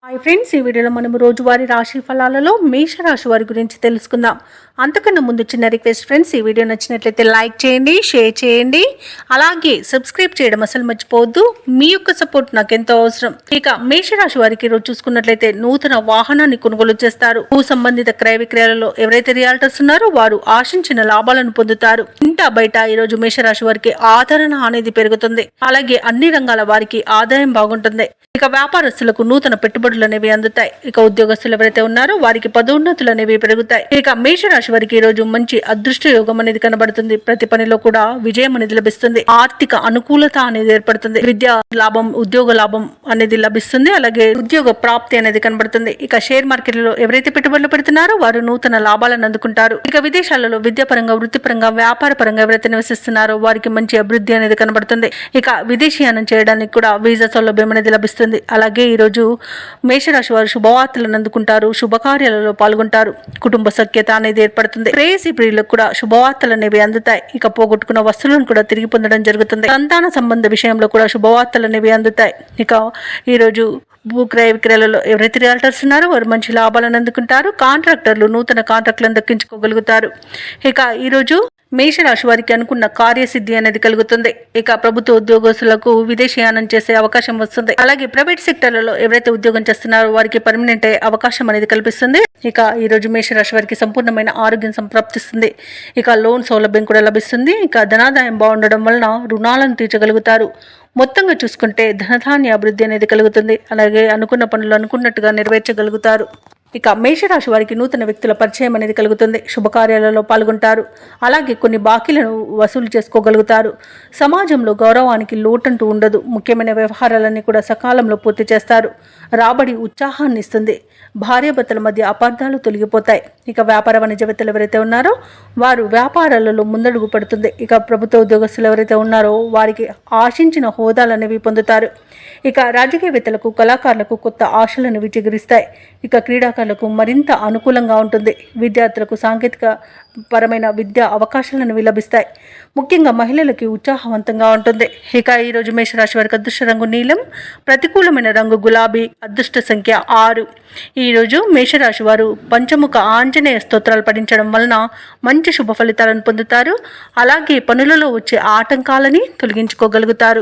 Hi friends, ఈ వీడియోలో మనం రోజువారీ రాశి ఫలాలలో మేషరాశి వారి గురించి తెలుసుకుందాం. అంతకన్నా ముందు చిన్న రిక్వెస్ట్ ఫ్రెండ్స్, ఈ వీడియో నచ్చినట్లయితే లైక్ చేయండి, షేర్ చేయండి, అలాగే సబ్స్క్రైబ్ చేయడం అసలు మర్చిపోవద్దు. మీ యొక్క సపోర్ట్ నాకు ఎంతో అవసరం. ఇక మేషరాశి వారికి ఈరోజు చూసుకున్నట్లయితే నూతన వాహనాన్ని కొనుగోలు చేస్తారు. భూ సంబంధిత క్రయ విక్రయాలలో ఎవరైతే రియాల్టర్స్ ఉన్నారో వారు ఆశించిన లాభాలను పొందుతారు. ఇంటా బయట ఈరోజు మేషరాశి వారికి ఆదరణ అనేది పెరుగుతుంది. అలాగే అన్ని రంగాల వారికి ఆదాయం బాగుంటుంది. ఇక వ్యాపారస్తులకు నూతన పెట్టుబడులు అనేవి అందుతాయి. ఇక ఉద్యోగస్తులు ఎవరైతే ఉన్నారో వారికి పదోన్నతులు అనేవి పెరుగుతాయి. ఇక మేషరాశి వారికి ఈ రోజు మంచి అదృష్ట యోగం అనేది కనబడుతుంది. ప్రతి పనిలో కూడా విజయం అనేది లభిస్తుంది. ఆర్థిక అనుకూలత అనేది ఏర్పడుతుంది. విద్యా లాభం, ఉద్యోగ లాభం అనేది లభిస్తుంది. అలాగే ఉద్యోగ ప్రాప్తి అనేది కనబడుతుంది. ఇక షేర్ మార్కెట్లో ఎవరైతే పెట్టుబడులు పెడుతున్నారో వారు నూతన లాభాలను అందుకుంటారు. ఇక విదేశాలలో విద్యాపరంగా, వృత్తిపరంగా, వ్యాపార పరంగా ఎవరైతే నివసిస్తున్నారో వారికి మంచి అభివృద్ధి అనేది కనబడుతుంది. ఇక విదేశీయానం చేయడానికి కూడా వీసా సౌలభ్యం అనేది లభిస్తుంది. అలాగే ఈరోజు మేషరాశి వారు శుభవార్తలను అందుకుంటారు. శుభకార్యాలలో పాల్గొంటారు. కుటుంబ సఖ్యత అనేది ఏర్పడుతుంది. ప్రేయసి ప్రియులకు కూడా శుభవార్తలు అనేవి అందుతాయి. ఇక పోగొట్టుకున్న వస్తువులను కూడా తిరిగి పొందడం జరుగుతుంది. సంతాన సంబంధ విషయంలో కూడా శుభవార్తలు అనేవి అందుతాయి. ఇక ఈరోజు భూ క్రయ విక్రయాలలో ఎవరైతే రియాల్టర్స్ ఉన్నారో వారు మంచి లాభాలను అందుకుంటారు. కాంట్రాక్టర్లు నూతన కాంట్రాక్టులను దక్కించుకోగలుగుతారు. ఇక ఈరోజు మేషరాశి వారికి అనుకున్న కార్యసిద్ధి అనేది కలుగుతుంది. ఇక ప్రభుత్వ ఉద్యోగస్తులకు విదేశీయానం చేసే అవకాశం వస్తుంది. అలాగే ప్రైవేట్ సెక్టర్లలో ఎవరైతే ఉద్యోగం చేస్తున్నారో వారికి పర్మనెంట్ అయ్యే అవకాశం అనేది కల్పిస్తుంది. ఇక ఈ రోజు మేషరాశి వారికి సంపూర్ణమైన ఆరోగ్యం సంప్రాప్తిస్తుంది. ఇక లోన్ సౌలభ్యం కూడా లభిస్తుంది. ఇక ధనాదాయం బాగుండడం వలన రుణాలను తీర్చగలుగుతారు. మొత్తంగా చూసుకుంటే ధనధాన్య అభివృద్ధి అనేది కలుగుతుంది. అలాగే అనుకున్న పనులు అనుకున్నట్టుగా నెరవేర్చగలుగుతారు. ఇక మేషరాశి వారికి నూతన వ్యక్తుల పరిచయం అనేది కలుగుతుంది. శుభకార్యాలలో పాల్గొంటారు. అలాగే కొన్ని బాకీలను వసూలు చేసుకోగలుగుతారు. సమాజంలో గౌరవానికి లోటంటూ ఉండదు. ముఖ్యమైన వ్యవహారాలన్నీ కూడా సకాలంలో పూర్తి చేస్తారు. రాబడి ఉత్సాహాన్ని ఇస్తుంది. భార్యాభర్తల మధ్య అపార్థాలు తొలగిపోతాయి. ఇక వ్యాపార వాణిజ్యవేత్తలు ఎవరైతే ఉన్నారో వారు వ్యాపారాలలో ముందడుగు పడుతుంది. ఇక ప్రభుత్వ ఉద్యోగస్తులు ఎవరైతే ఉన్నారో వారికి ఆశించిన హోదాలు అనేవి పొందుతారు. ఇక రాజకీయవేత్తలకు, కళాకారులకు కొత్త ఆశలను చిగురిస్తాయి. ఇక క్రీడాకారులకు మరింత అనుకూలంగా ఉంటుంది. విద్యార్థులకు సాంకేతిక పరమైన విద్యా అవకాశాలను లభిస్తాయి. ముఖ్యంగా మహిళలకి ఉత్సాహవంతంగా ఉంటుంది. ఇక ఈరోజు మేషరాశి వారికి అదృష్ట రంగు నీలం, ప్రతికూలమైన రంగు గులాబీ, అదృష్ట సంఖ్య 6. ఈరోజు మేషరాశి వారు పంచముఖ ఆంజనేయ స్తోత్రాలు పఠించడం వలన మంచి శుభ ఫలితాలను పొందుతారు. అలాగే పనులలో వచ్చే ఆటంకాలని తొలగించుకోగలుగుతారు.